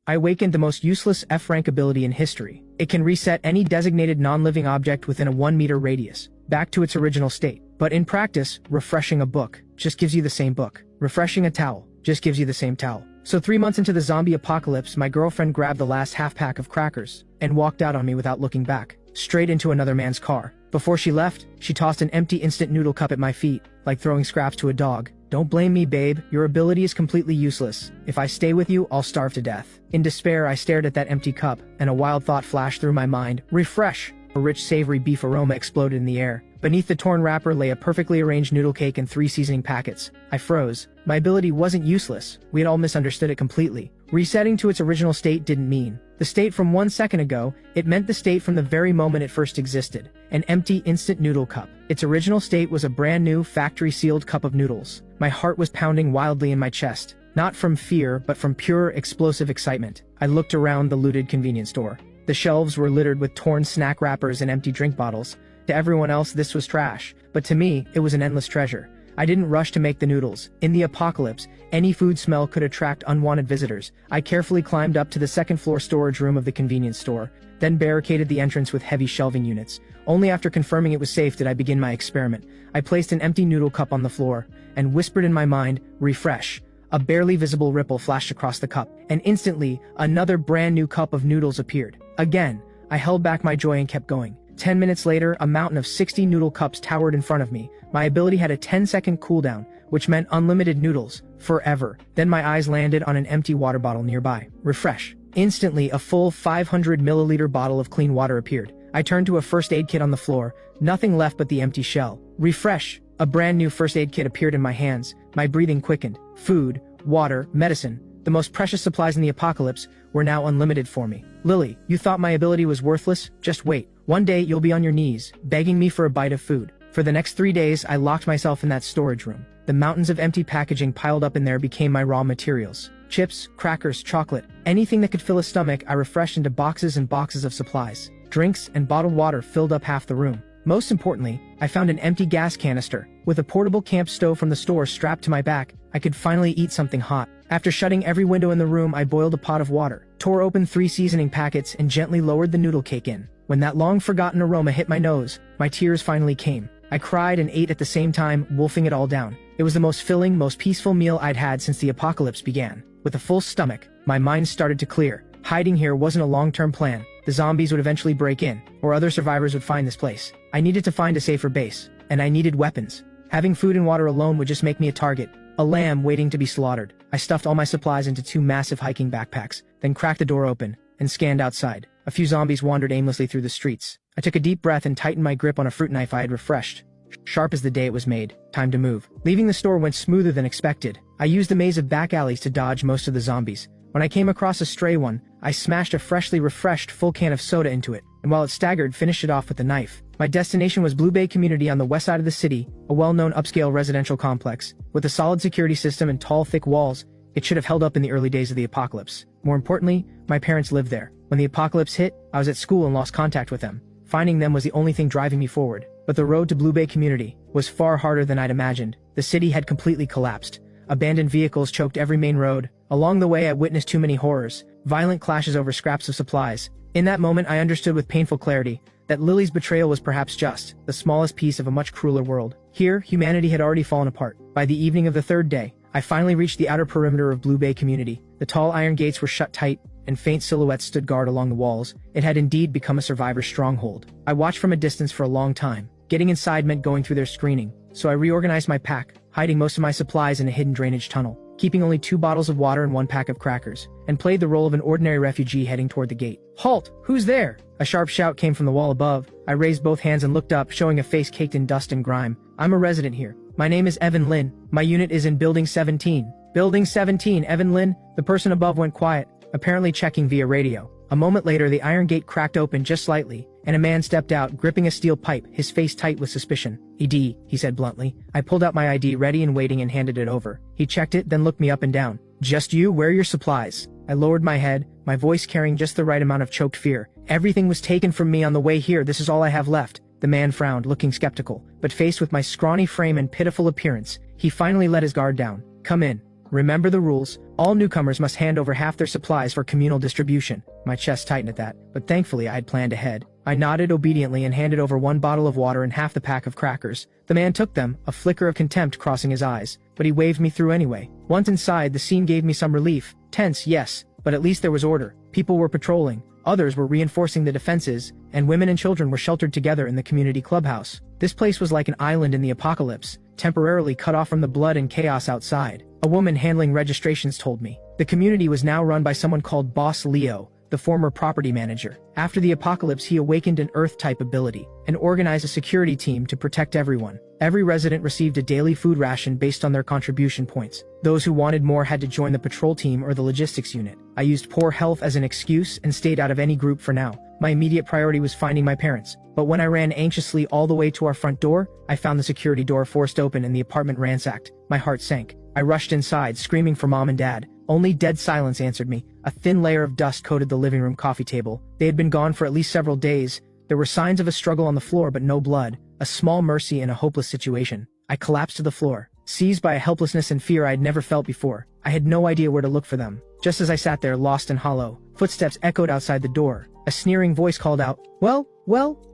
I awakened the most useless F-rank ability in history. It can reset any designated non-living object within a 1-meter radius, back to its original state. But in practice, refreshing a book just gives you the same book. Refreshing a towel just gives you the same towel. So 3 months into the zombie apocalypse, my girlfriend grabbed the last half-pack of crackers and walked out on me without looking back, straight into another man's car. Before she left, she tossed an empty instant noodle cup at my feet, like throwing scraps to a dog. "Don't blame me, babe. Your ability is completely useless. If I stay with you, I'll starve to death." In despair, I stared at that empty cup, and a wild thought flashed through my mind. Refresh! A rich, savory beef aroma exploded in the air. Beneath the torn wrapper lay a perfectly arranged noodle cake in 3 seasoning packets. I froze. My ability wasn't useless. We had all misunderstood it completely. Resetting to its original state didn't mean the state from 1 second ago. It meant the state from the very moment it first existed. An empty instant noodle cup. Its original state was a brand new, factory-sealed cup of noodles. My heart was pounding wildly in my chest. Not from fear, but from pure, explosive excitement. I looked around the looted convenience store. The shelves were littered with torn snack wrappers and empty drink bottles. To everyone else, this was trash, but to me, it was an endless treasure. I didn't rush to make the noodles. In the apocalypse, any food smell could attract unwanted visitors. I carefully climbed up to the second-floor storage room of the convenience store, then barricaded the entrance with heavy shelving units. Only after confirming it was safe did I begin my experiment. I placed an empty noodle cup on the floor, and whispered in my mind, "Refresh." A barely visible ripple flashed across the cup, and instantly, another brand new cup of noodles appeared. Again, I held back my joy and kept going. 10 minutes later, a mountain of 60 noodle cups towered in front of me. My ability had a 10-second cooldown, which meant unlimited noodles, forever. Then my eyes landed on an empty water bottle nearby. Refresh. Instantly, a full 500-milliliter bottle of clean water appeared. I turned to a first aid kit on the floor, nothing left but the empty shell. Refresh. A brand new first aid kit appeared in my hands. My breathing quickened. Food, water, medicine, the most precious supplies in the apocalypse, were now unlimited for me. "Lily, you thought my ability was worthless? Just wait. One day you'll be on your knees, begging me for a bite of food." For the next 3 days, I locked myself in that storage room. The mountains of empty packaging piled up in there became my raw materials. Chips, crackers, chocolate, anything that could fill a stomach, I refreshed into boxes and boxes of supplies. Drinks and bottled water filled up half the room. Most importantly, I found an empty gas canister. With a portable camp stove from the store strapped to my back, I could finally eat something hot. After shutting every window in the room, I boiled a pot of water, tore open 3 seasoning packets, and gently lowered the noodle cake in. When that long-forgotten aroma hit my nose, my tears finally came. I cried and ate at the same time, wolfing it all down. It was the most filling, most peaceful meal I'd had since the apocalypse began. With a full stomach, my mind started to clear. Hiding here wasn't a long-term plan. The zombies would eventually break in, or other survivors would find this place. I needed to find a safer base, and I needed weapons. Having food and water alone would just make me a target, a lamb waiting to be slaughtered. I stuffed all my supplies into 2 massive hiking backpacks, then cracked the door open, and scanned outside. A few zombies wandered aimlessly through the streets. I took a deep breath and tightened my grip on a fruit knife I had refreshed. Sharp as the day it was made. Time to move. Leaving the store went smoother than expected. I used a maze of back alleys to dodge most of the zombies. When I came across a stray one, I smashed a freshly refreshed full can of soda into it, and while it staggered, finished it off with a knife. My destination was Blue Bay Community on the west side of the city, a well-known upscale residential complex. With a solid security system and tall, thick walls, it should have held up in the early days of the apocalypse. More importantly, my parents lived there. When the apocalypse hit, I was at school and lost contact with them. Finding them was the only thing driving me forward. But the road to Blue Bay Community was far harder than I'd imagined. The city had completely collapsed. Abandoned vehicles choked every main road. Along the way, I witnessed too many horrors. Violent clashes over scraps of supplies. In that moment, I understood with painful clarity that Lily's betrayal was perhaps just the smallest piece of a much crueler world. Here, humanity had already fallen apart. By the evening of the 3rd day, I finally reached the outer perimeter of Blue Bay Community. The tall iron gates were shut tight, and faint silhouettes stood guard along the walls. It had indeed become a survivor's stronghold. I watched from a distance for a long time. Getting inside meant going through their screening, so I reorganized my pack, hiding most of my supplies in a hidden drainage tunnel, keeping only 2 bottles of water and 1 pack of crackers, and played the role of an ordinary refugee heading toward the gate. "Halt! Who's there?" A sharp shout came from the wall above. I raised both hands and looked up, showing a face caked in dust and grime. "I'm a resident here. My name is Evan Lynn. My unit is in Building 17. Building 17, Evan Lynn." The person above went quiet, apparently checking via radio. A moment later, the iron gate cracked open just slightly, and a man stepped out, gripping a steel pipe, his face tight with suspicion. "ED," he said bluntly. I pulled out my ID, ready and waiting, and handed it over. He checked it, then looked me up and down. "Just you? Where are your supplies?" I lowered my head, my voice carrying just the right amount of choked fear. "Everything was taken from me on the way here. This is all I have left." The man frowned, looking skeptical, but faced with my scrawny frame and pitiful appearance, he finally let his guard down. "Come in." Remember the rules. All newcomers must hand over half their supplies for communal distribution. My chest tightened at that, but thankfully I had planned ahead. I nodded obediently and handed over 1 bottle of water and half the pack of crackers. The man took them, a flicker of contempt crossing his eyes, but he waved me through anyway. Once inside, the scene gave me some relief. Tense, yes, but at least there was order. People were patrolling, others were reinforcing the defenses, and women and children were sheltered together in the community clubhouse. This place was like an island in the apocalypse, temporarily cut off from the blood and chaos outside. A woman handling registrations told me. The community was now run by someone called Boss Leo, the former property manager. After the apocalypse, he awakened an Earth-type ability and organized a security team to protect everyone. Every resident received a daily food ration based on their contribution points. Those who wanted more had to join the patrol team or the logistics unit. I used poor health as an excuse and stayed out of any group for now. My immediate priority was finding my parents. But when I ran anxiously all the way to our front door, I found the security door forced open and the apartment ransacked. My heart sank. I rushed inside, screaming for Mom and Dad. Only dead silence answered me. A thin layer of dust coated the living room coffee table. They had been gone for at least several days. There were signs of a struggle on the floor, but no blood. A small mercy in a hopeless situation. I collapsed to the floor, seized by a helplessness and fear I had never felt before. I had no idea where to look for them. Just as I sat there, lost and hollow, footsteps echoed outside the door. A sneering voice called out, Well,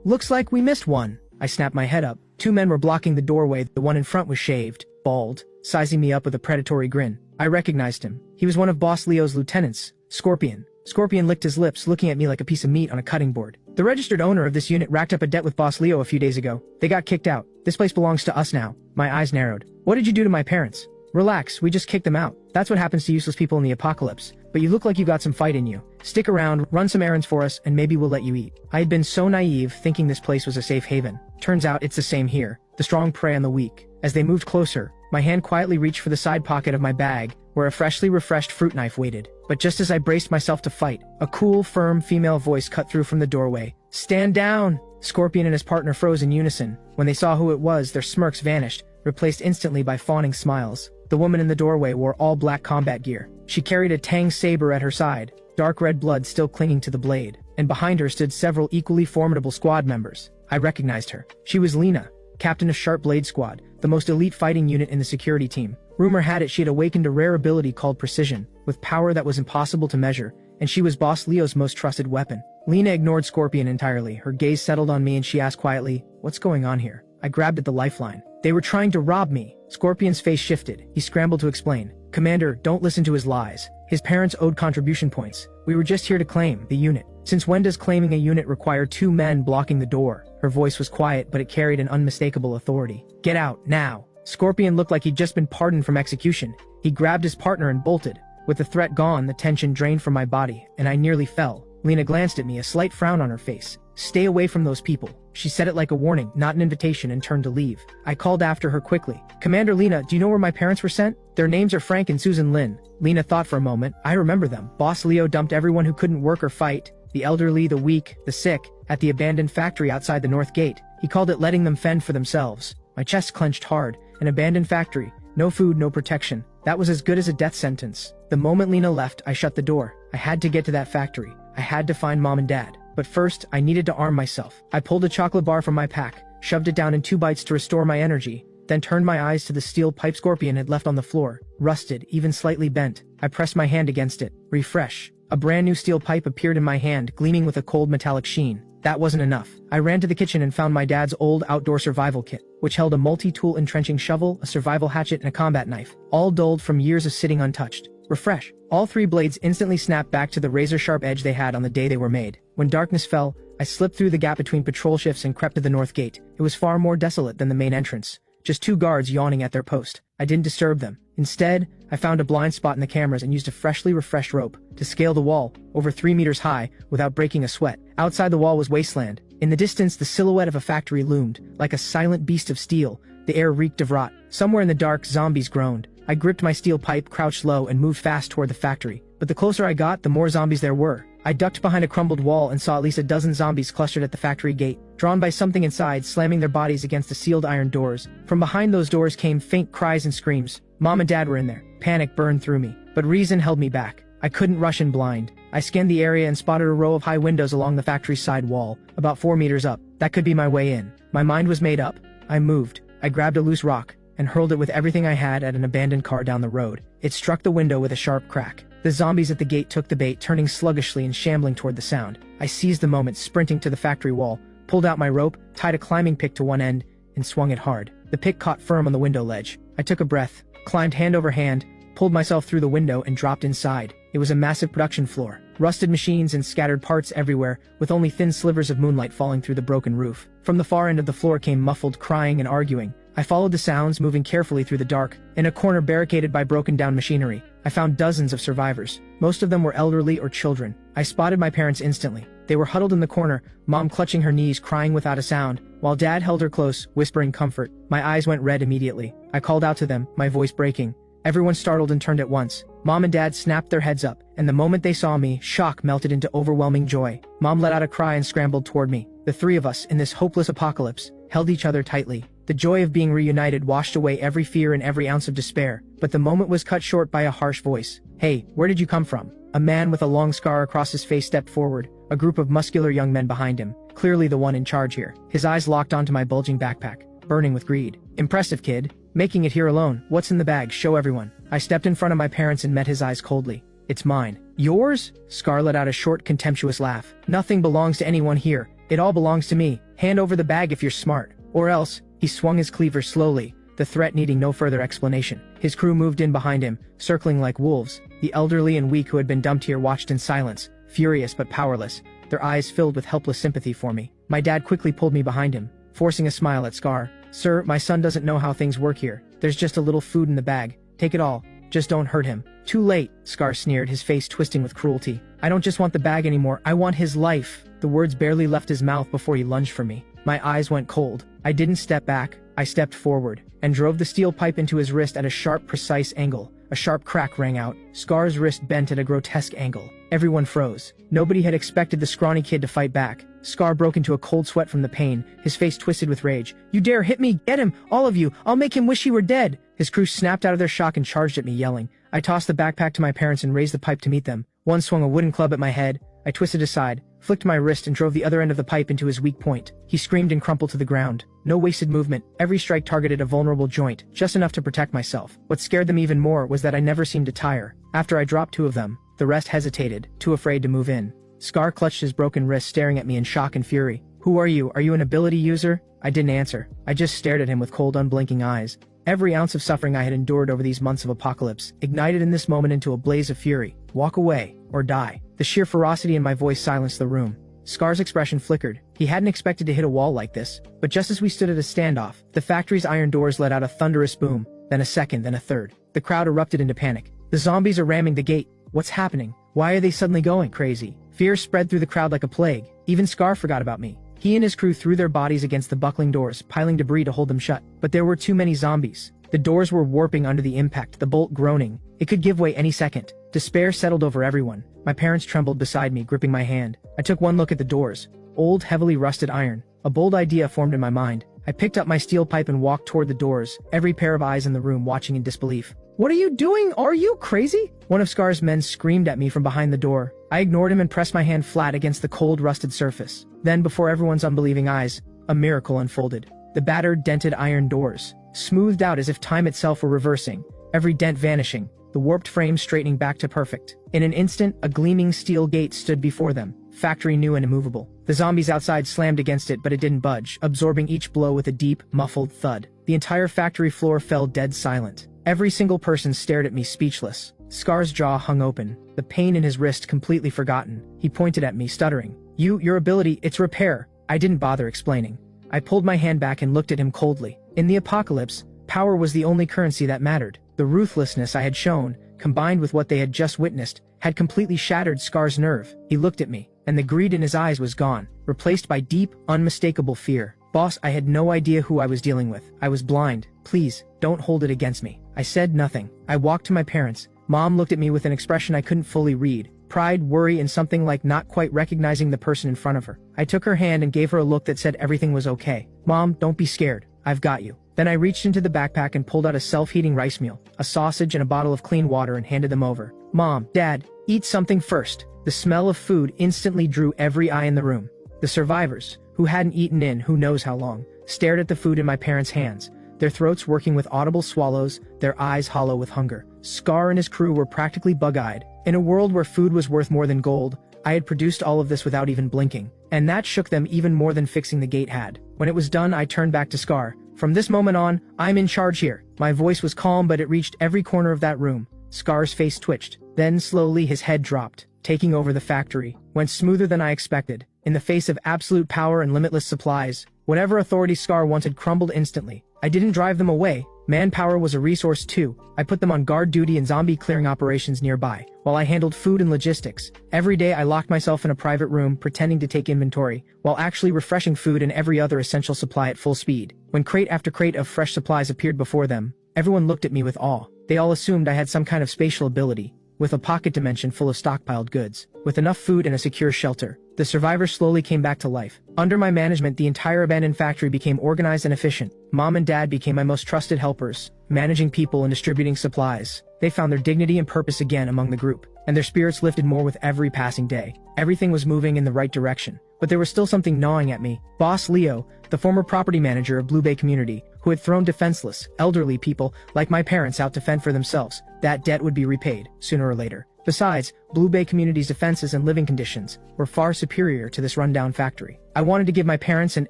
looks like we missed one." I snapped my head up. 2 men were blocking the doorway. The one in front was shaved, bald, sizing me up with a predatory grin. I recognized him. He was one of Boss Leo's lieutenants, Scorpion. Scorpion licked his lips, looking at me like a piece of meat on a cutting board. The registered owner of this unit racked up a debt with Boss Leo a few days ago. They got kicked out. This place belongs to us now. My eyes narrowed. What did you do to my parents? Relax, we just kicked them out. That's what happens to useless people in the apocalypse. But you look like you got some fight in you. Stick around, run some errands for us, and maybe we'll let you eat. I had been so naive, thinking this place was a safe haven. Turns out it's the same here. The strong prey on the weak. As they moved closer, my hand quietly reached for the side pocket of my bag, where a freshly refreshed fruit knife waited. But just as I braced myself to fight, a cool, firm female voice cut through from the doorway. "Stand down!" Scorpion and his partner froze in unison. When they saw who it was, their smirks vanished, replaced instantly by fawning smiles. The woman in the doorway wore all black combat gear. She carried a tang saber at her side, dark red blood still clinging to the blade, and behind her stood several equally formidable squad members. I recognized her. She was Lena, captain of Sharp Blade Squad, the most elite fighting unit in the security team. Rumor had it she had awakened a rare ability called Precision, with power that was impossible to measure, and she was Boss Leo's most trusted weapon. Lena ignored Scorpion entirely. Her gaze settled on me and she asked quietly, "What's going on here?" I grabbed at the lifeline. "They were trying to rob me." Scorpion's face shifted. He scrambled to explain. "Commander, don't listen to his lies. His parents owed contribution points. We were just here to claim the unit." "Since when does claiming a unit require 2 men blocking the door?" Her voice was quiet, but it carried an unmistakable authority. "Get out, now." Scorpion looked like he'd just been pardoned from execution. He grabbed his partner and bolted. With the threat gone, the tension drained from my body, and I nearly fell. Lena glanced at me, a slight frown on her face. "Stay away from those people." She said it like a warning, not an invitation, and turned to leave. I called after her quickly. "Commander Lena, do you know where my parents were sent?" "Their names are Frank and Susan Lin." Lena thought for a moment. "I remember them. Boss Leo dumped everyone who couldn't work or fight, the elderly, the weak, the sick, at the abandoned factory outside the north gate. He called it letting them fend for themselves." My chest clenched hard. An abandoned factory. No food, no protection. That was as good as a death sentence. The moment Lena left, I shut the door. I had to get to that factory. I had to find Mom and Dad. But first, I needed to arm myself. I pulled a chocolate bar from my pack, shoved it down in 2 bites to restore my energy, then turned my eyes to the steel pipe Scorpion had left on the floor, rusted, even slightly bent. I pressed my hand against it. Refresh. A brand new steel pipe appeared in my hand, gleaming with a cold metallic sheen. That wasn't enough. I ran to the kitchen and found my dad's old outdoor survival kit, which held a multi-tool entrenching shovel, a survival hatchet, and a combat knife, all dulled from years of sitting untouched. Refresh. All 3 blades instantly snapped back to the razor-sharp edge they had on the day they were made. When darkness fell, I slipped through the gap between patrol shifts and crept to the north gate. It was far more desolate than the main entrance. Just 2 guards yawning at their post. I didn't disturb them. Instead, I found a blind spot in the cameras and used a freshly refreshed rope to scale the wall, over 3 meters high, without breaking a sweat. Outside the wall was wasteland. In the distance, the silhouette of a factory loomed, like a silent beast of steel. The air reeked of rot. Somewhere in the dark, zombies groaned. I gripped my steel pipe, crouched low, and moved fast toward the factory. But the closer I got, the more zombies there were. I ducked behind a crumbled wall and saw at least a dozen zombies clustered at the factory gate, drawn by something inside, slamming their bodies against the sealed iron doors. From behind those doors came faint cries and screams. Mom and Dad were in there. Panic burned through me. But reason held me back. I couldn't rush in blind. I scanned the area and spotted a row of high windows along the factory's side wall, about 4 meters up. That could be my way in. My mind was made up. I moved. I grabbed a loose rock, and hurled it with everything I had at an abandoned car down the road. It struck the window with a sharp crack. The zombies at the gate took the bait, turning sluggishly and shambling toward the sound. I seized the moment, sprinting to the factory wall, pulled out my rope, tied a climbing pick to one end, and swung it hard. The pick caught firm on the window ledge. I took a breath, climbed hand over hand, pulled myself through the window and dropped inside. It was a massive production floor. Rusted machines and scattered parts everywhere, with only thin slivers of moonlight falling through the broken roof. From the far end of the floor came muffled crying and arguing. I followed the sounds, moving carefully through the dark. In a corner barricaded by broken-down machinery, I found dozens of survivors. Most of them were elderly or children. I spotted my parents instantly. They were huddled in the corner, Mom clutching her knees, crying without a sound, while Dad held her close, whispering comfort. My eyes went red immediately. I called out to them, my voice breaking. Everyone startled and turned at once. Mom and Dad snapped their heads up, and the moment they saw me, shock melted into overwhelming joy. Mom let out a cry and scrambled toward me. The three of us, in this hopeless apocalypse, held each other tightly. The joy of being reunited washed away every fear and every ounce of despair, but the moment was cut short by a harsh voice. "Hey, where did you come from?" A man with a long scar across his face stepped forward, a group of muscular young men behind him, clearly the one in charge here. His eyes locked onto my bulging backpack, burning with greed. "Impressive, kid. Making it here alone. What's in the bag? Show everyone." I stepped in front of my parents and met his eyes coldly. "It's mine." "Yours?" Scar let out a short, contemptuous laugh. "Nothing belongs to anyone here. It all belongs to me. Hand over the bag if you're smart. Or else." He swung his cleaver slowly, the threat needing no further explanation. His crew moved in behind him, circling like wolves. The elderly and weak who had been dumped here watched in silence, furious but powerless, their eyes filled with helpless sympathy for me. My dad quickly pulled me behind him, forcing a smile at Scar. "Sir, my son doesn't know how things work here. There's just a little food in the bag. Take it all. Just don't hurt him." "Too late," Scar sneered, his face twisting with cruelty. "I don't just want the bag anymore, I want his life." The words barely left his mouth before he lunged for me. My eyes went cold. I didn't step back. I stepped forward, and drove the steel pipe into his wrist at a sharp, precise angle. A sharp crack rang out. Scar's wrist bent at a grotesque angle. Everyone froze. Nobody had expected the scrawny kid to fight back. Scar broke into a cold sweat from the pain, his face twisted with rage. "You dare hit me? Get him! All of you! I'll make him wish he were dead!" His crew snapped out of their shock and charged at me, yelling. I tossed the backpack to my parents and raised the pipe to meet them. One swung a wooden club at my head. I twisted aside, flicked my wrist and drove the other end of the pipe into his weak point. He screamed and crumpled to the ground. No wasted movement. Every strike targeted a vulnerable joint, just enough to protect myself. What scared them even more was that I never seemed to tire. After I dropped two of them, the rest hesitated, too afraid to move in. Scar clutched his broken wrist, staring at me in shock and fury. "Who are you? Are you an ability user?" I didn't answer. I just stared at him with cold, unblinking eyes. Every ounce of suffering I had endured over these months of apocalypse, ignited in this moment into a blaze of fury. Walk away, or die. The sheer ferocity in my voice silenced the room. Scar's expression flickered. He hadn't expected to hit a wall like this. But just as we stood at a standoff, the factory's iron doors let out a thunderous boom, then a second, then a third. The crowd erupted into panic. "The zombies are ramming the gate. What's happening? Why are they suddenly going crazy?" Fear spread through the crowd like a plague. Even Scar forgot about me. He and his crew threw their bodies against the buckling doors, piling debris to hold them shut. But there were too many zombies. The doors were warping under the impact, the bolt groaning. It could give way any second. Despair settled over everyone. My parents trembled beside me, gripping my hand. I took one look at the doors. Old, heavily rusted iron. A bold idea formed in my mind. I picked up my steel pipe and walked toward the doors, every pair of eyes in the room watching in disbelief. "What are you doing? Are you crazy?" One of Scar's men screamed at me from behind the door. I ignored him and pressed my hand flat against the cold, rusted surface. Then, before everyone's unbelieving eyes, a miracle unfolded. The battered, dented iron doors, smoothed out as if time itself were reversing, every dent vanishing, the warped frame straightening back to perfect. In an instant, a gleaming steel gate stood before them, factory new and immovable. The zombies outside slammed against it, but it didn't budge, absorbing each blow with a deep, muffled thud. The entire factory floor fell dead silent. Every single person stared at me, speechless. Scar's jaw hung open, the pain in his wrist completely forgotten. He pointed at me, stuttering. Your ability, it's repair." I didn't bother explaining. I pulled my hand back and looked at him coldly. In the apocalypse, power was the only currency that mattered. The ruthlessness I had shown, combined with what they had just witnessed, had completely shattered Scar's nerve. He looked at me, and the greed in his eyes was gone, replaced by deep, unmistakable fear. "Boss, I had no idea who I was dealing with. I was blind. Please, don't hold it against me." I said nothing. I walked to my parents. Mom looked at me with an expression I couldn't fully read. Pride, worry, and something like not quite recognizing the person in front of her. I took her hand and gave her a look that said everything was okay. "Mom, don't be scared. I've got you." Then I reached into the backpack and pulled out a self-heating rice meal, a sausage, and a bottle of clean water and handed them over. "Mom, Dad, eat something first." The smell of food instantly drew every eye in the room. The survivors, who hadn't eaten in who knows how long, stared at the food in my parents' hands, their throats working with audible swallows, their eyes hollow with hunger. Scar and his crew were practically bug-eyed. In a world where food was worth more than gold, I had produced all of this without even blinking, and that shook them even more than fixing the gate had. When it was done, I turned back to Scar. From this moment on, I'm in charge here. My voice was calm, but it reached every corner of that room. Scar's face twitched. Then slowly his head dropped. Taking over the factory went smoother than I expected. In the face of absolute power and limitless supplies, whatever authority Scar wanted crumbled instantly. I didn't drive them away. Manpower was a resource too. I put them on guard duty and zombie clearing operations nearby, while I handled food and logistics. Every day I locked myself in a private room, pretending to take inventory, while actually refreshing food and every other essential supply at full speed. When crate after crate of fresh supplies appeared before them, everyone looked at me with awe. They all assumed I had some kind of spatial ability, with a pocket dimension full of stockpiled goods. With enough food and a secure shelter, the survivors slowly came back to life. Under my management, the entire abandoned factory became organized and efficient. Mom and Dad became my most trusted helpers, managing people and distributing supplies. They found their dignity and purpose again among the group, and their spirits lifted more with every passing day. Everything was moving in the right direction, but there was still something gnawing at me. Boss Leo, the former property manager of Blue Bay Community, who had thrown defenseless, elderly people like my parents out to fend for themselves, that debt would be repaid, sooner or later. Besides, Blue Bay Community's defenses and living conditions were far superior to this rundown factory. I wanted to give my parents and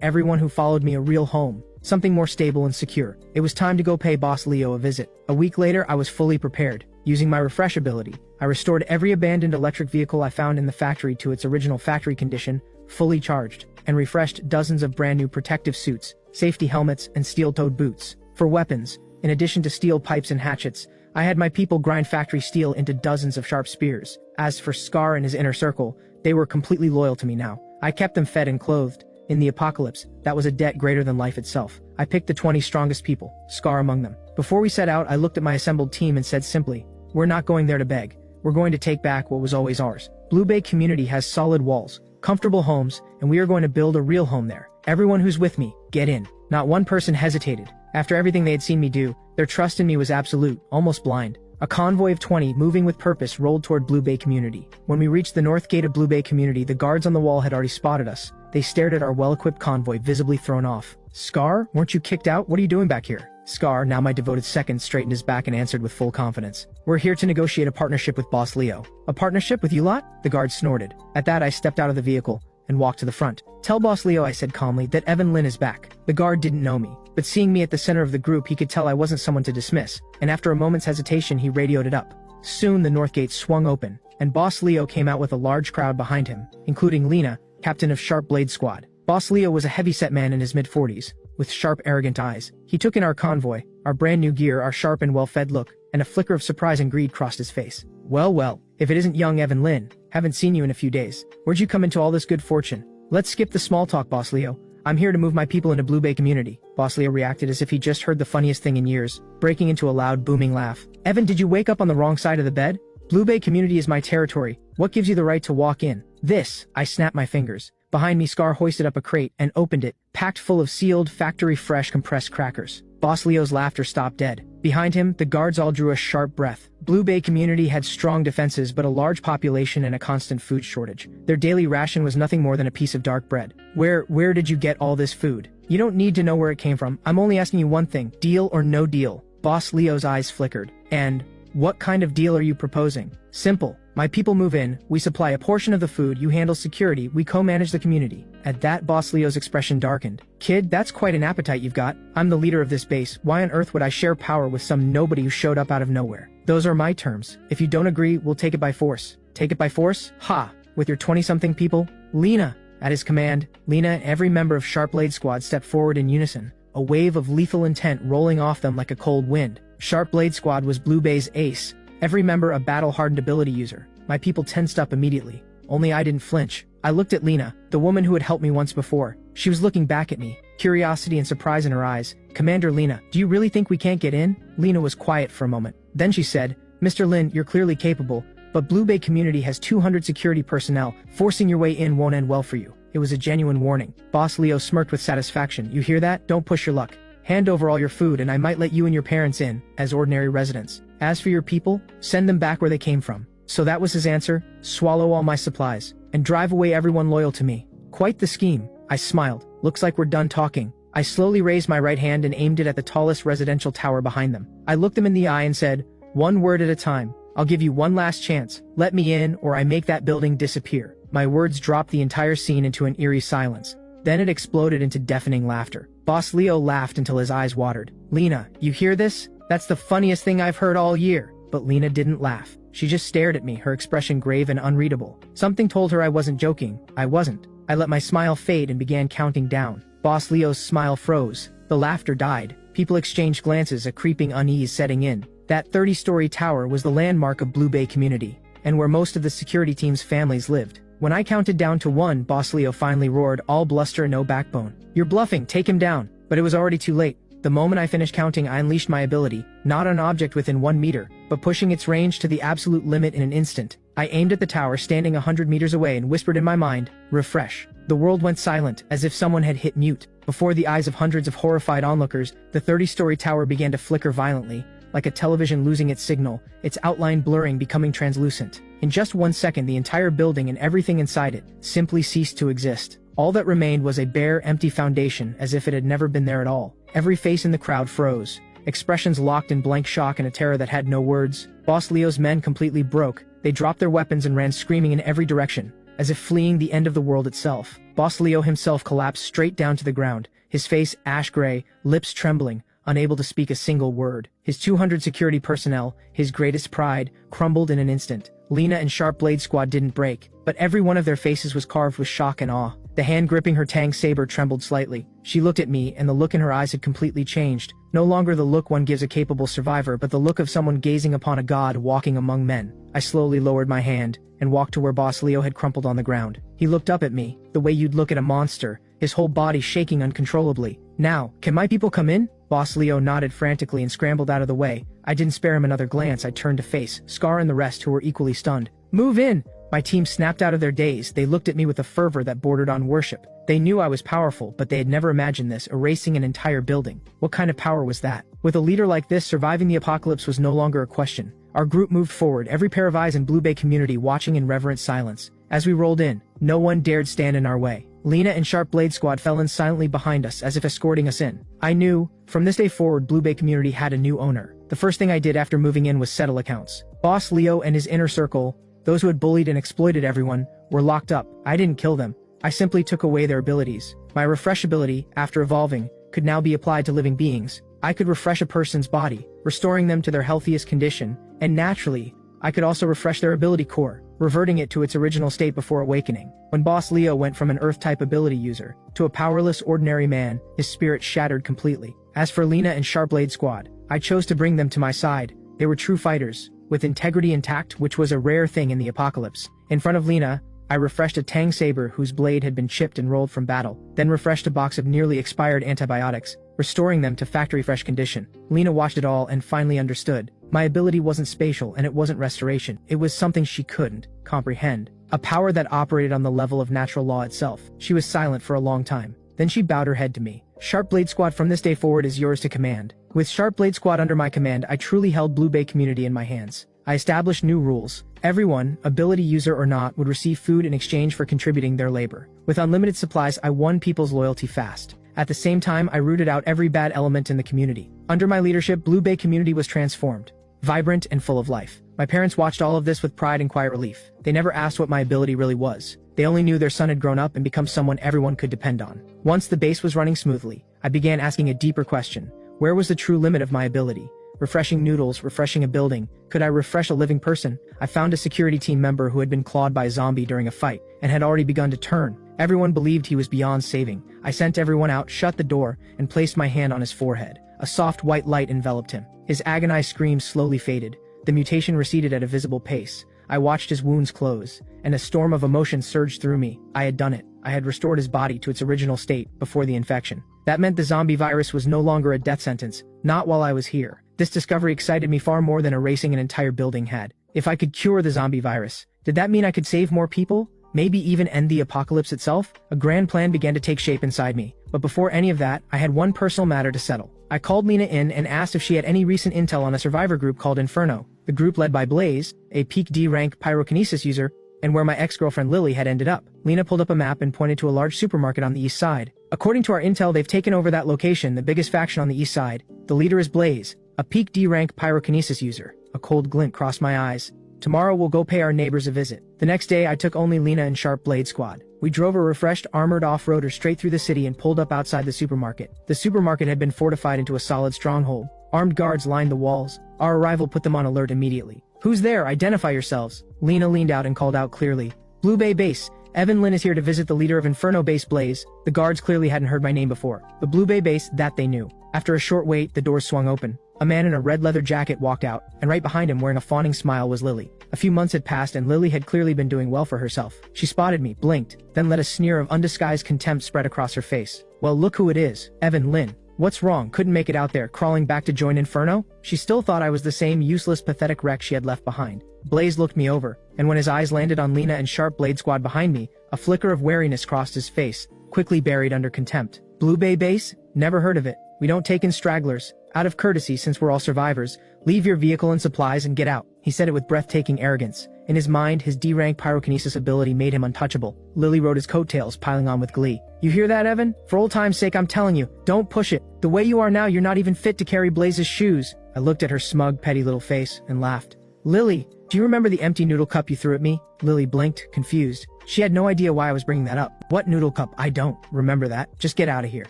everyone who followed me a real home, something more stable and secure. It was time to go pay Boss Leo a visit. A week later, I was fully prepared. Using my refresh ability, I restored every abandoned electric vehicle I found in the factory to its original factory condition, fully charged, and refreshed dozens of brand new protective suits, safety helmets, and steel-toed boots. For weapons, in addition to steel pipes and hatchets, I had my people grind factory steel into dozens of sharp spears. As for Scar and his inner circle, they were completely loyal to me now. I kept them fed and clothed. In the apocalypse, that was a debt greater than life itself. I picked the 20 strongest people, Scar among them. Before we set out, I looked at my assembled team and said simply, "We're not going there to beg. We're going to take back what was always ours." Blue Bay Community has solid walls, comfortable homes, and we are going to build a real home there. Everyone who's with me, get in. Not one person hesitated. After everything they had seen me do, their trust in me was absolute, almost blind. A convoy of 20, moving with purpose, rolled toward Blue Bay Community. When we reached the north gate of Blue Bay Community, the guards on the wall had already spotted us. They stared at our well-equipped convoy, visibly thrown off. "Scar, weren't you kicked out? What are you doing back here?" Scar, now my devoted second, straightened his back and answered with full confidence. "We're here to negotiate a partnership with Boss Leo." "A partnership with you lot?" The guard snorted. At that, I stepped out of the vehicle and walked to the front. "Tell Boss Leo," I said calmly, "that Evan Lynn is back." The guard didn't know me, but seeing me at the center of the group, he could tell I wasn't someone to dismiss, and after a moment's hesitation, he radioed it up. Soon the north gate swung open, and Boss Leo came out with a large crowd behind him, including Lena, captain of Sharp Blade Squad. Boss Leo was a heavy-set man in his mid-40s, with sharp, arrogant eyes. He took in our convoy, our brand new gear, our sharp and well-fed look, and a flicker of surprise and greed crossed his face. Well, if it isn't young Evan Lynn. Haven't seen you in a few days. Where'd you come into all this good fortune?" "Let's skip the small talk, Boss Leo. I'm here to move my people into Blue Bay Community." Boss Leo reacted as if he just heard the funniest thing in years, breaking into a loud, booming laugh. "Evan, did you wake up on the wrong side of the bed? Blue Bay Community is my territory. What gives you the right to walk in?" "This," I snapped my fingers. Behind me, Scar hoisted up a crate and opened it, packed full of sealed, factory-fresh compressed crackers. Boss Leo's laughter stopped dead. Behind him, the guards all drew a sharp breath. Blue Bay Community had strong defenses but a large population and a constant food shortage. Their daily ration was nothing more than a piece of dark bread. Where did you get all this food?" "You don't need to know where it came from. I'm only asking you one thing. Deal or no deal?" Boss Leo's eyes flickered. "And what kind of deal are you proposing?" "Simple. My people move in, we supply a portion of the food, you handle security, we co-manage the community." At that, Boss Leo's expression darkened. "Kid, that's quite an appetite you've got. I'm the leader of this base. Why on earth would I share power with some nobody who showed up out of nowhere? Those are my terms. If you don't agree, we'll take it by force." "Take it by force? Ha! With your 20-something people?" "Lena!" At his command, Lena and every member of Sharp Blade Squad stepped forward in unison, a wave of lethal intent rolling off them like a cold wind. Sharp Blade Squad was Blue Bay's ace, every member a battle-hardened ability user. My people tensed up immediately. Only I didn't flinch. I looked at Lena, the woman who had helped me once before. She was looking back at me, curiosity and surprise in her eyes. "Commander Lena, do you really think we can't get in?" Lena was quiet for a moment. Then she said, "Mr. Lin, you're clearly capable, but Blue Bay Community has 200 security personnel. Forcing your way in won't end well for you." It was a genuine warning. Boss Leo smirked with satisfaction. "You hear that? Don't push your luck. Hand over all your food and I might let you and your parents in, as ordinary residents. As for your people, send them back where they came from." So that was his answer: swallow all my supplies, and drive away everyone loyal to me. Quite the scheme. I smiled. "Looks like we're done talking. I slowly raised my right hand and aimed it at the tallest residential tower behind them. I looked them in the eye and said, "One word at a time. I'll give you one last chance. Let me in, or I make that building disappear." My words dropped the entire scene into an eerie silence. Then it exploded into deafening laughter. Boss Leo laughed until his eyes watered. "Lena, you hear this? That's the funniest thing I've heard all year." But Lena didn't laugh. She just stared at me, her expression grave and unreadable. Something told her I wasn't joking. I wasn't. I let my smile fade and began counting down. Boss Leo's smile froze. The laughter died. People exchanged glances, a creeping unease setting in. That 30-story tower was the landmark of Blue Bay community, and where most of the security team's families lived. When I counted down to 1, Boss Leo finally roared, all bluster, no backbone. "You're bluffing, take him down." But it was already too late. The moment I finished counting, I unleashed my ability, not an object within 1 meter, but pushing its range to the absolute limit in an instant. I aimed at the tower standing 100 meters away and whispered in my mind, "Refresh." The world went silent, as if someone had hit mute. Before the eyes of hundreds of horrified onlookers, the 30-story tower began to flicker violently, like a television losing its signal, its outline blurring, becoming translucent. In just 1 second, the entire building and everything inside it simply ceased to exist. All that remained was a bare, empty foundation, as if it had never been there at all. Every face in the crowd froze, expressions locked in blank shock and a terror that had no words. Boss Leo's men completely broke. They dropped their weapons and ran screaming in every direction, as if fleeing the end of the world itself. Boss Leo himself collapsed straight down to the ground, his face ash-gray, lips trembling, unable to speak a single word. His 200 security personnel, his greatest pride, crumbled in an instant. Lena and Sharp Blade Squad didn't break, but every one of their faces was carved with shock and awe. The hand gripping her Tang saber trembled slightly. She looked at me, and the look in her eyes had completely changed. No longer the look one gives a capable survivor, but the look of someone gazing upon a god walking among men. I slowly lowered my hand and walked to where Boss Leo had crumpled on the ground. He looked up at me, the way you'd look at a monster, his whole body shaking uncontrollably. "Now, can my people come in?" Boss Leo nodded frantically and scrambled out of the way. I didn't spare him another glance. I turned to face Scar and the rest, who were equally stunned. "Move in!" My team snapped out of their daze. They looked at me with a fervor that bordered on worship. They knew I was powerful, but they had never imagined this, erasing an entire building. What kind of power was that? With a leader like this, surviving the apocalypse was no longer a question. Our group moved forward, every pair of eyes in Blue Bay community watching in reverent silence. As we rolled in, no one dared stand in our way. Lena and Sharp Blade Squad fell in silently behind us, as if escorting us in. I knew, from this day forward, Blue Bay community had a new owner. The first thing I did after moving in was settle accounts. Boss Leo and his inner circle, those who had bullied and exploited everyone, were locked up. I didn't kill them. I simply took away their abilities. My refresh ability, after evolving, could now be applied to living beings. I could refresh a person's body, restoring them to their healthiest condition, and naturally, I could also refresh their ability core, reverting it to its original state before awakening. When Boss Leo went from an Earth-type ability user to a powerless ordinary man, his spirit shattered completely. As for Lena and Sharp Blade Squad, I chose to bring them to my side. They were true fighters, with integrity intact, which was a rare thing in the apocalypse. In front of Lena, I refreshed a Tang saber whose blade had been chipped and rolled from battle, then refreshed a box of nearly expired antibiotics, restoring them to factory-fresh condition. Lena watched it all and finally understood. My ability wasn't spatial and it wasn't restoration. It was something she couldn't comprehend. A power that operated on the level of natural law itself. She was silent for a long time. Then she bowed her head to me. "Sharp Blade Squad, from this day forward is yours to command." With Sharp Blade Squad under my command, I truly held Blue Bay community in my hands. I established new rules. Everyone, ability user or not, would receive food in exchange for contributing their labor. With unlimited supplies, I won people's loyalty fast. At the same time, I rooted out every bad element in the community. Under my leadership, Blue Bay community was transformed, vibrant and full of life. My parents watched all of this with pride and quiet relief. They never asked what my ability really was. They only knew their son had grown up and become someone everyone could depend on. Once the base was running smoothly, I began asking a deeper question. Where was the true limit of my ability? Refreshing noodles, refreshing a building. Could I refresh a living person? I found a security team member who had been clawed by a zombie during a fight and had already begun to turn. Everyone believed he was beyond saving. I sent everyone out, shut the door, and placed my hand on his forehead. A soft white light enveloped him. His agonized screams slowly faded. The mutation receded at a visible pace. I watched his wounds close, and a storm of emotion surged through me. I had done it. I had restored his body to its original state before the infection. That meant the zombie virus was no longer a death sentence, not while I was here. This discovery excited me far more than erasing an entire building had. If I could cure the zombie virus, did that mean I could save more people? Maybe even end the apocalypse itself? A grand plan began to take shape inside me. But before any of that, I had one personal matter to settle. I called Lena in and asked if she had any recent intel on a survivor group called Inferno. The group led by Blaze, a peak D rank pyrokinesis user, and where my ex-girlfriend Lily had ended up. Lena pulled up a map and pointed to a large supermarket on the east side. According to our intel, they've taken over that location, the biggest faction on the east side. The leader is Blaze, a peak D-rank pyrokinesis user. A cold glint crossed my eyes. Tomorrow we'll go pay our neighbors a visit. The next day I took only Lena and Sharp Blade Squad. We drove a refreshed armored off-roader straight through the city and pulled up outside the supermarket. The supermarket had been fortified into a solid stronghold. Armed guards lined the walls. Our arrival put them on alert immediately. "Who's there? Identify yourselves." Lena leaned out and called out clearly. "Blue Bay Base. Evan Lynn is here to visit the leader of Inferno Base, Blaze." The guards clearly hadn't heard my name before. The Blue Bay Base, that they knew. After a short wait, the doors swung open. A man in a red leather jacket walked out, and right behind him, wearing a fawning smile, was Lily. A few months had passed and Lily had clearly been doing well for herself. She spotted me, blinked, then let a sneer of undisguised contempt spread across her face. "Well, look who it is, Evan Lynn. What's wrong? Couldn't make it out there, crawling back to join Inferno?" She still thought I was the same useless, pathetic wreck she had left behind. Blaze looked me over, and when his eyes landed on Lena and Sharp Blade Squad behind me, a flicker of wariness crossed his face, quickly buried under contempt. "Blue Bay Base? Never heard of it. We don't take in stragglers. Out of courtesy, since we're all survivors, leave your vehicle and supplies and get out." He said it with breathtaking arrogance. In his mind, his D-rank pyrokinesis ability made him untouchable. Lily rode his coattails, piling on with glee. "You hear that, Evan? For old time's sake, I'm telling you, don't push it. The way you are now, you're not even fit to carry Blaze's shoes." I looked at her smug, petty little face and laughed. "Lily, do you remember the empty noodle cup you threw at me?" Lily blinked, confused. She had no idea why I was bringing that up. "What noodle cup? I don't remember that. Just get out of here.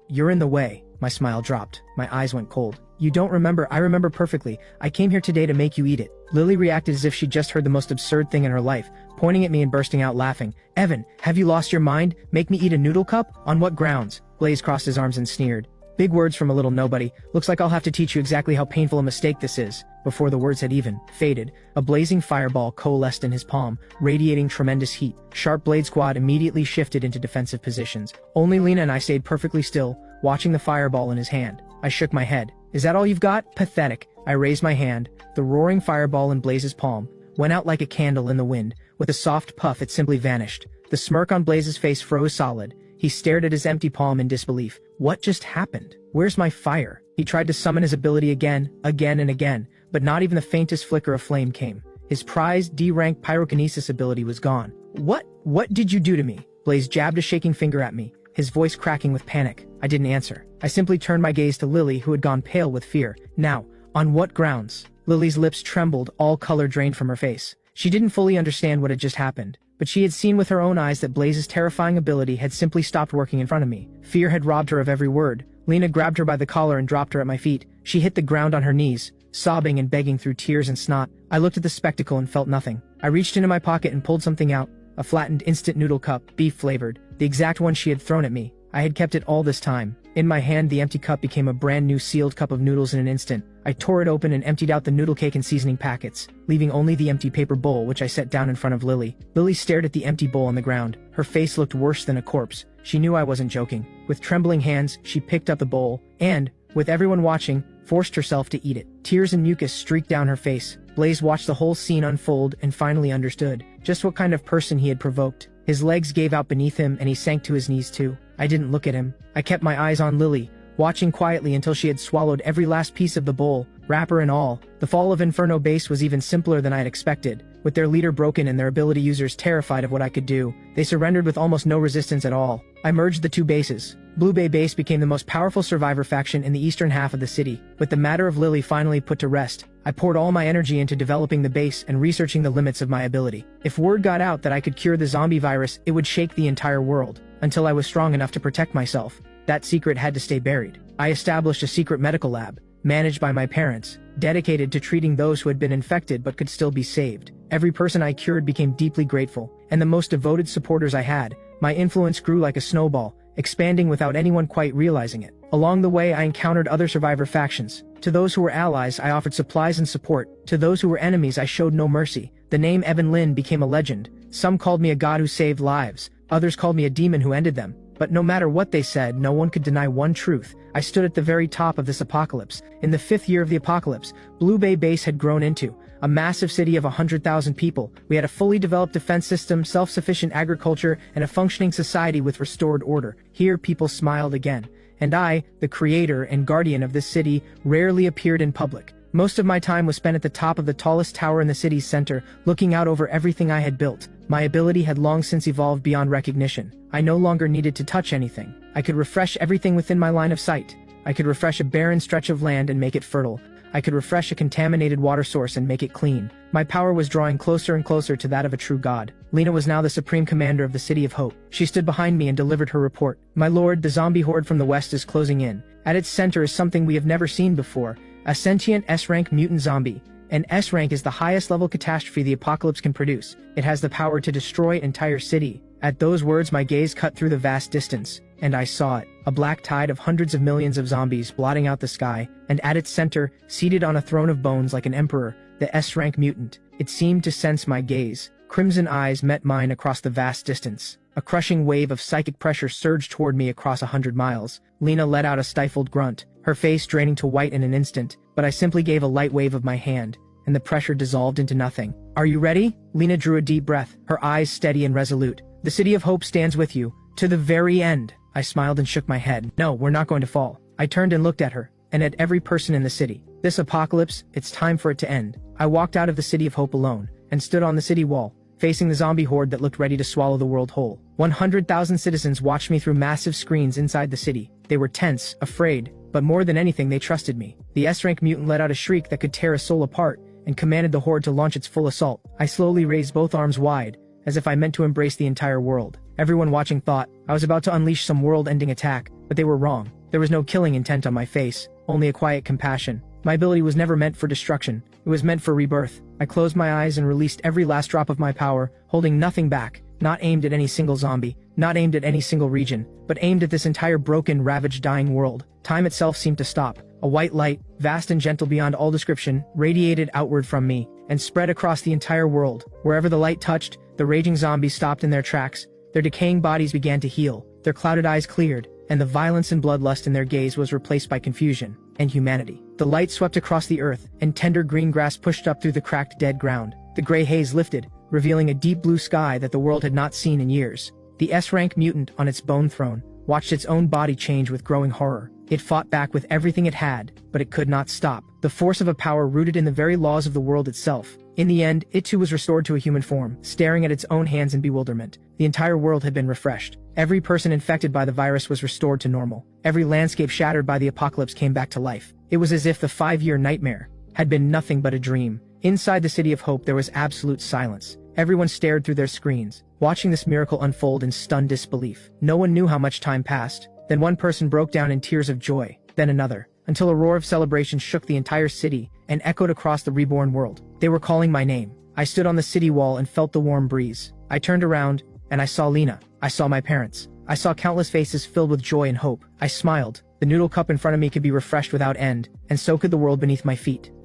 You're in the way." My smile dropped. My eyes went cold. "You don't remember? I remember perfectly. I came here today to make you eat it." Lily reacted as if she'd just heard the most absurd thing in her life, pointing at me and bursting out laughing. "Evan, have you lost your mind? Make me eat a noodle cup? On what grounds?" Blaze crossed his arms and sneered. "Big words from a little nobody. Looks like I'll have to teach you exactly how painful a mistake this is." Before the words had even faded, a blazing fireball coalesced in his palm, radiating tremendous heat. Sharp Blade Squad immediately shifted into defensive positions. Only Lena and I stayed perfectly still, watching the fireball in his hand. I shook my head. "Is that all you've got? Pathetic." I raised my hand. The roaring fireball in Blaze's palm went out like a candle in the wind. With a soft puff, it simply vanished. The smirk on Blaze's face froze solid. He stared at his empty palm in disbelief. What just happened? Where's my fire? He tried to summon his ability again and again, but not even the faintest flicker of flame came. His prized D-rank pyrokinesis ability was gone. What did you do to me?" Blaze jabbed a shaking finger at me, his voice cracking with panic. I didn't answer. I simply turned my gaze to Lily, who had gone pale with fear. "Now, on what grounds?" Lily's lips trembled, all color drained from her face. She didn't fully understand what had just happened, but she had seen with her own eyes that Blaze's terrifying ability had simply stopped working in front of me. Fear had robbed her of every word. Lena grabbed her by the collar and dropped her at my feet. She hit the ground on her knees, sobbing and begging through tears and snot. I looked at the spectacle and felt nothing. I reached into my pocket and pulled something out. A flattened instant noodle cup, beef-flavored, the exact one she had thrown at me. I had kept it all this time. In my hand, the empty cup became a brand new sealed cup of noodles in an instant. I tore it open and emptied out the noodle cake and seasoning packets, leaving only the empty paper bowl, which I set down in front of Lily. Lily stared at the empty bowl on the ground. Her face looked worse than a corpse. She knew I wasn't joking. With trembling hands, she picked up the bowl and, with everyone watching, forced herself to eat it. Tears and mucus streaked down her face. Blaze watched the whole scene unfold and finally understood just what kind of person he had provoked. His legs gave out beneath him and he sank to his knees too. I didn't look at him. I kept my eyes on Lily, watching quietly until she had swallowed every last piece of the bowl, wrapper and all. The fall of Inferno Base was even simpler than I had expected. With their leader broken and their ability users terrified of what I could do, they surrendered with almost no resistance at all. I merged the two bases. Blue Bay Base became the most powerful survivor faction in the eastern half of the city. With the matter of Lily finally put to rest, I poured all my energy into developing the base and researching the limits of my ability. If word got out that I could cure the zombie virus, it would shake the entire world. Until I was strong enough to protect myself, that secret had to stay buried. I established a secret medical lab, managed by my parents, dedicated to treating those who had been infected but could still be saved. Every person I cured became deeply grateful, and the most devoted supporters I had, my influence grew like a snowball, expanding without anyone quite realizing it. Along the way, I encountered other survivor factions. To those who were allies, I offered supplies and support. To those who were enemies, I showed no mercy. The name Evan Lynn became a legend. Some called me a god who saved lives. Others called me a demon who ended them. But no matter what they said, no one could deny one truth. I stood at the very top of this apocalypse. In the 5th year of the apocalypse, Blue Bay Base had grown into a massive city of 100,000 people. We had a fully developed defense system, self-sufficient agriculture, and a functioning society with restored order. Here people smiled again. And I, the creator and guardian of this city, rarely appeared in public. Most of my time was spent at the top of the tallest tower in the city's center, looking out over everything I had built. My ability had long since evolved beyond recognition. I no longer needed to touch anything. I could refresh everything within my line of sight. I could refresh a barren stretch of land and make it fertile. I could refresh a contaminated water source and make it clean. My power was drawing closer and closer to that of a true god. Lena was now the supreme commander of the City of Hope. She stood behind me and delivered her report. My lord, the zombie horde from the west is closing in. At its center is something we have never seen before, a sentient S-rank mutant zombie. An S-rank is the highest level catastrophe the apocalypse can produce. It has the power to destroy an entire city. At those words, my gaze cut through the vast distance, and I saw it. A black tide of hundreds of millions of zombies blotting out the sky, and at its center, seated on a throne of bones like an emperor, the S-rank mutant. It seemed to sense my gaze. Crimson eyes met mine across the vast distance. A crushing wave of psychic pressure surged toward me across 100 miles. Lena let out a stifled grunt, her face draining to white in an instant, but I simply gave a light wave of my hand, and the pressure dissolved into nothing. Are you ready? Lena drew a deep breath, her eyes steady and resolute. The City of Hope stands with you, to the very end. I smiled and shook my head. No, we're not going to fall. I turned and looked at her, and at every person in the city. This apocalypse, it's time for it to end. I walked out of the City of Hope alone, and stood on the city wall, facing the zombie horde that looked ready to swallow the world whole. 100,000 citizens watched me through massive screens inside the city. They were tense, afraid, but more than anything they trusted me. The S-rank mutant let out a shriek that could tear a soul apart, and commanded the horde to launch its full assault. I slowly raised both arms wide, as if I meant to embrace the entire world. Everyone watching thought I was about to unleash some world-ending attack, but they were wrong. There was no killing intent on my face, only a quiet compassion. My ability was never meant for destruction. It was meant for rebirth. I closed my eyes and released every last drop of my power, holding nothing back, not aimed at any single zombie, not aimed at any single region, but aimed at this entire broken, ravaged, dying world. Time itself seemed to stop. A white light, vast and gentle beyond all description, radiated outward from me, and spread across the entire world. Wherever the light touched, the raging zombies stopped in their tracks. Their decaying bodies began to heal, their clouded eyes cleared, and the violence and bloodlust in their gaze was replaced by confusion and humanity. The light swept across the earth, and tender green grass pushed up through the cracked dead ground. The gray haze lifted, revealing a deep blue sky that the world had not seen in years. The S-rank mutant on its bone throne watched its own body change with growing horror. It fought back with everything it had, but it could not stop. The force of a power rooted in the very laws of the world itself. In the end, it too was restored to a human form, staring at its own hands in bewilderment. The entire world had been refreshed. Every person infected by the virus was restored to normal. Every landscape shattered by the apocalypse came back to life. It was as if the 5-year nightmare had been nothing but a dream. Inside the City of Hope there was absolute silence. Everyone stared through their screens, watching this miracle unfold in stunned disbelief. No one knew how much time passed. Then one person broke down in tears of joy, then another, until a roar of celebration shook the entire city and echoed across the reborn world. They were calling my name. I stood on the city wall and felt the warm breeze. I turned around, and I saw Lena. I saw my parents. I saw countless faces filled with joy and hope. I smiled. The noodle cup in front of me could be refreshed without end, and so could the world beneath my feet.